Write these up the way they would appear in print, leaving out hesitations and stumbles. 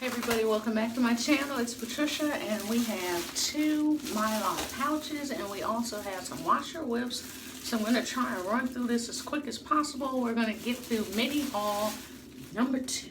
Hey everybody, welcome back to my channel. It's Patricia and we have 2 Mylar pouches and we also have some washer whips. So I'm going to try and run through this as quick as possible. We're going to get through mini haul number 2.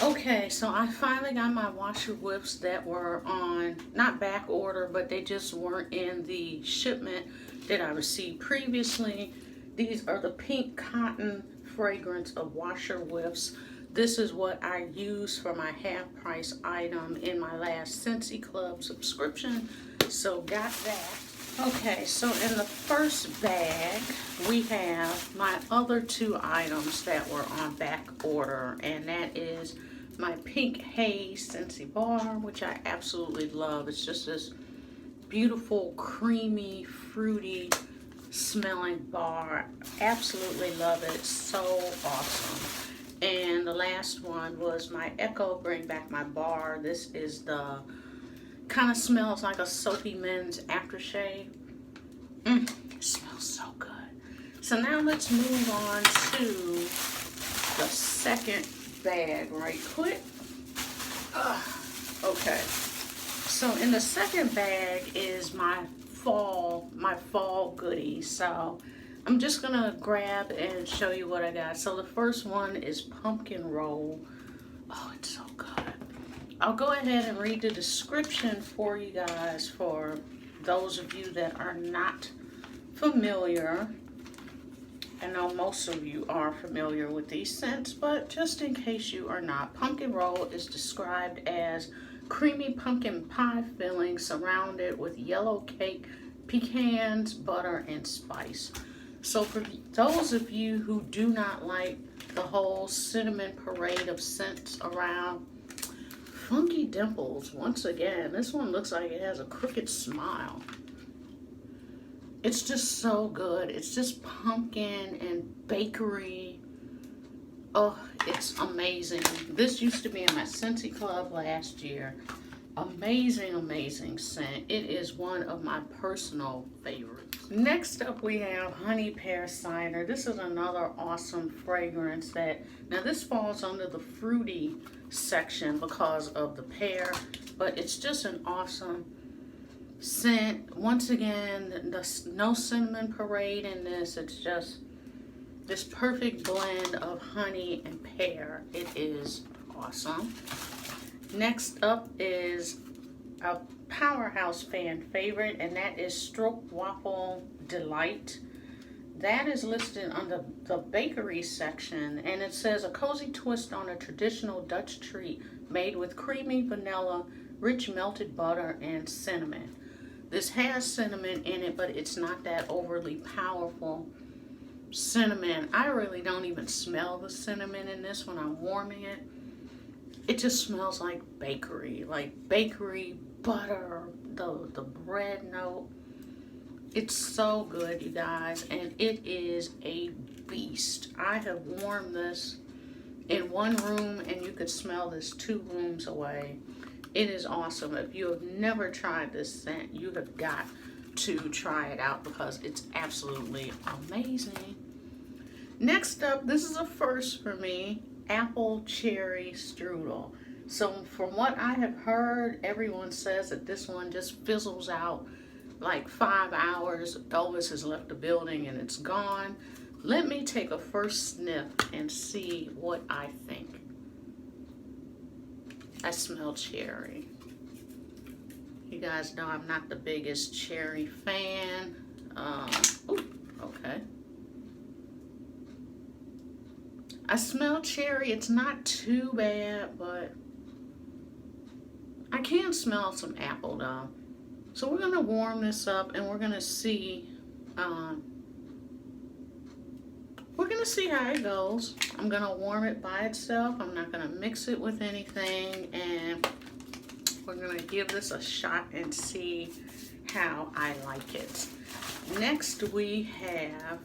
Okay, so I finally got my washer whips that were on, not back order, but they just weren't in the shipment that I received previously. These are the pink cotton fragrance of washer whips. This is what I used for my half price item in my last Scentsy Club subscription. So got that. Okay, so in the first bag, we have my other 2 items that were on back order. And that is my pink Hay Scentsy Bar, which I absolutely love. It's just this beautiful, creamy, fruity smelling bar. Absolutely love it. It's so awesome. And the last one was my Echo Bring Back My Bar. This is the, kind of smells like a soapy men's aftershave. It smells so good. So now let's move on to the second bag right quick. Okay. So in the second bag is my fall goodies. So I'm just gonna grab and show you what I got. So the first one is pumpkin roll. Oh, it's so good. I'll go ahead and read the description for you guys for those of you that are not familiar. I know most of you are familiar with these scents, but just in case you are not, pumpkin roll is described as creamy pumpkin pie filling surrounded with yellow cake, pecans, butter, and spice. So for those of you who do not like the whole cinnamon parade of scents around, Funky Dimples, once again, this one looks like it has a crooked smile. It's just so good. It's just pumpkin and bakery. Oh, it's amazing. This used to be in my Scentsy Club last year. Amazing, amazing scent. It is one of my personal favorites. Next up we have Honey Pear Cider. This is another awesome fragrance that, now this falls under the fruity section because of the pear, but it's just an awesome scent. Once again, no cinnamon parade in this. It's just this perfect blend of honey and pear. It is awesome. Next up is a powerhouse fan favorite, and that is Stroke Waffle Delight. That is listed under the bakery section, and it says a cozy twist on a traditional Dutch treat made with creamy vanilla, rich melted butter, and cinnamon. This has cinnamon in it, but it's not that overly powerful cinnamon. I really don't even smell the cinnamon in this when I'm warming it. It just smells like bakery butter, the bread note. It's so good, you guys, and it is a beast. I have warmed this in one room and you could smell this 2 rooms away. It is awesome. If you have never tried this scent, you have got to try it out because it's absolutely amazing. Next up, this is a first for me. Apple cherry strudel. So from what I have heard, everyone says that this one just fizzles out like 5 hours. Elvis has left the building and it's gone. Let me take a first sniff and see what I think. I smell cherry. You guys know I'm not the biggest cherry fan. Okay. I smell cherry. It's not too bad, but I can smell some apple though. So we're gonna warm this up and we're gonna see how it goes. I'm gonna warm it by itself. I'm not gonna mix it with anything, and we're gonna give this a shot and see how I like it. Next we have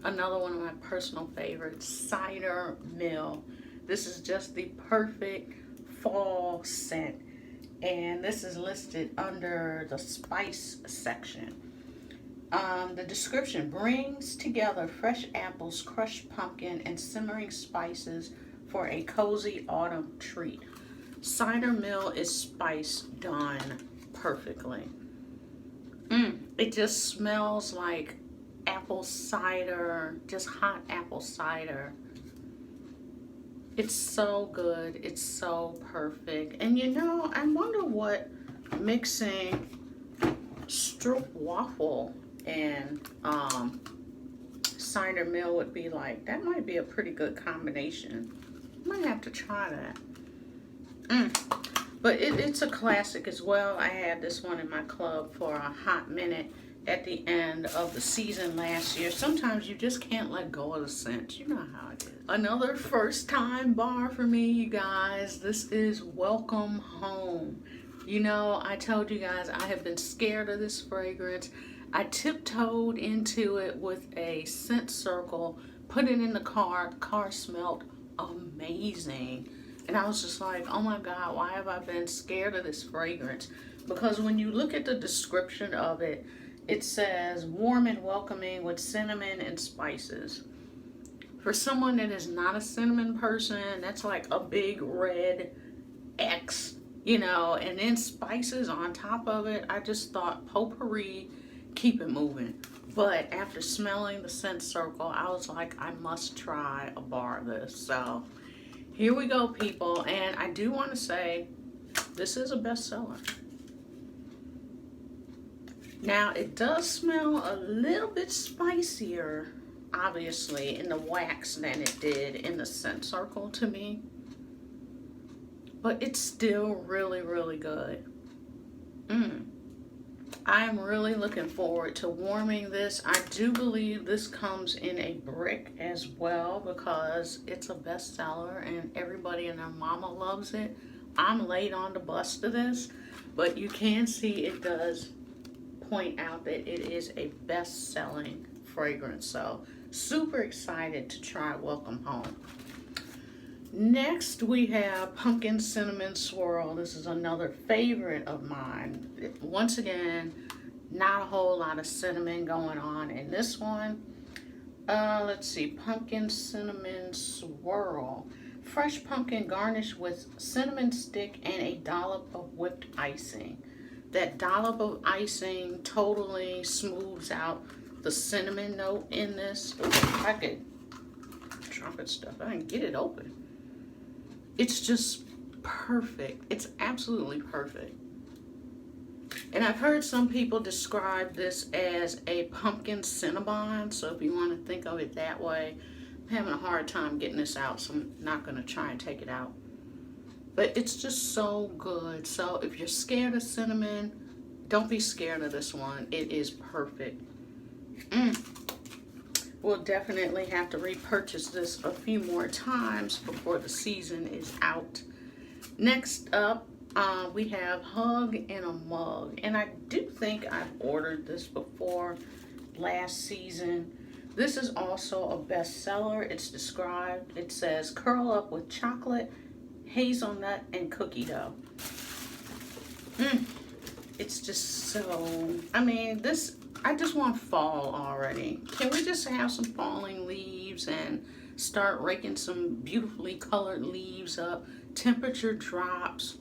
another one of my personal favorites, Cider Mill. This is just the perfect fall scent, and this is listed under the spice section. The description: brings together fresh apples, crushed pumpkin, and simmering spices for a cozy autumn treat. Cider Mill is spice done perfectly. It just smells like apple cider, just hot apple cider. It's so good. It's so perfect. And you know, I wonder what mixing Waffle and Cider Mill would be like. That might be a pretty good combination. Might have to try that. But it's a classic as well. I had this one in my club for a hot minute at the end of the season last year. Sometimes you just can't let go of the scent. You know how it is. Another first time bar for me, you guys. This is Welcome Home. You know, I told you guys I have been scared of this fragrance. I tiptoed into it with a scent circle, put it in the car. The car smelled amazing. And I was just like, oh my God, why have I been scared of this fragrance? Because when you look at the description of it, it says warm and welcoming with cinnamon and spices. For someone that is not a cinnamon person, that's like a big red X, you know, and then spices on top of it. I just thought potpourri, keep it moving. But after smelling the scent circle, I was like, I must try a bar of this. So here we go, people. And I do want to say, this is a bestseller. Now, it does smell a little bit spicier, obviously, in the wax than it did in the scent circle to me. But it's still really, really good. I am really looking forward to warming this. I do believe this comes in a brick as well because it's a bestseller and everybody and their mama loves it. I'm late on the bus to this, but you can see it does point out that it is a best-selling fragrance. So super excited to try Welcome Home. Next we have Pumpkin Cinnamon Swirl. This is another favorite of mine. Once again, not a whole lot of cinnamon going on in this one. Let's see, Pumpkin Cinnamon Swirl. Fresh pumpkin garnished with cinnamon stick and a dollop of whipped icing. That dollop of icing totally smooths out the cinnamon note in this. If I could drop it stuff, I can get it open. It's just perfect. It's absolutely perfect. And I've heard some people describe this as a pumpkin cinnabon. So if you want to think of it that way, I'm having a hard time getting this out, so I'm not going to try and take it out. But it's just so good. So if you're scared of cinnamon, don't be scared of this one. It is perfect. We'll definitely have to repurchase this a few more times before the season is out. Next up, we have Hug in a Mug. And I do think I've ordered this before last season. This is also a bestseller. It's described, it says curl up with chocolate, hazelnut, and cookie dough. It's just so, I mean, this, I just want fall already. Can we just have some falling leaves and start raking some beautifully colored leaves up? Temperature drops.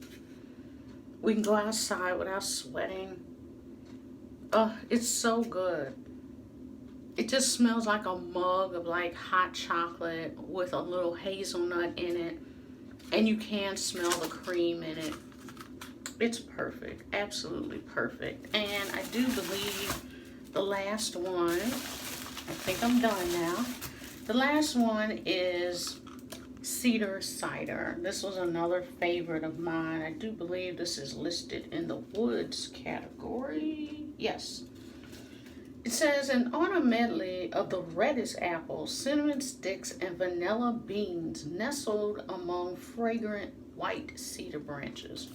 We can go outside without sweating. Oh, it's so good. It just smells like a mug of like hot chocolate with a little hazelnut in it. And you can smell the cream in it. It's perfect. Absolutely perfect. And I do believe the last one, I think I'm done now. The last one is Cedar Cider. This was another favorite of mine. I do believe this is listed in the woods category. Yes. It says on a medley of the reddest apples, cinnamon sticks, and vanilla beans nestled among fragrant white cedar branches.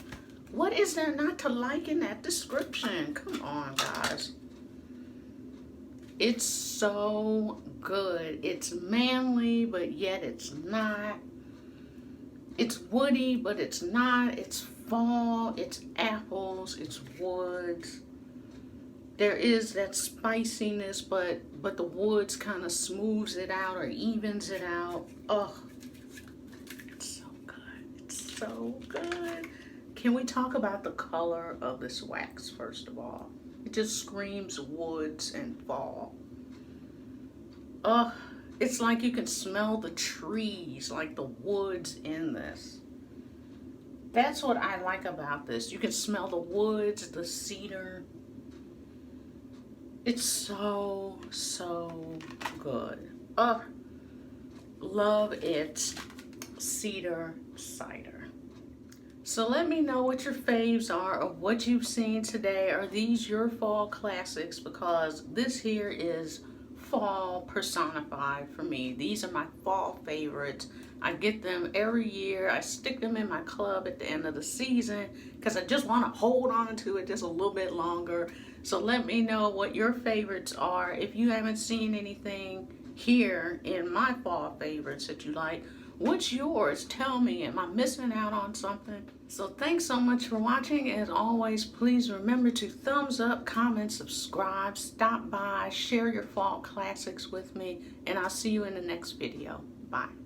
What is there not to like in that description? Come on, guys. It's so good. It's manly, but yet it's not. It's woody, but it's not. It's fall, it's apples, it's woods. There is that spiciness, but the woods kind of smooths it out or evens it out. Oh, it's so good. It's so good. Can we talk about the color of this wax first of all? It just screams woods and fall. Oh, it's like you can smell the trees, like the woods in this. That's what I like about this. You can smell the woods, the cedar. It's so, so good. Oh, love it. Cedar Cider. So let me know what your faves are or what you've seen today. Are these your fall classics? Because this here is fall personified for me. These are my fall favorites. I get them every year. I stick them in my club at the end of the season because I just want to hold on to it just a little bit longer. So let me know what your favorites are. If you haven't seen anything here in my fall favorites that you like, what's yours? Tell me. Am I missing out on something? So thanks so much for watching. As always, please remember to thumbs up, comment, subscribe, stop by, share your fall classics with me, and I'll see you in the next video. Bye.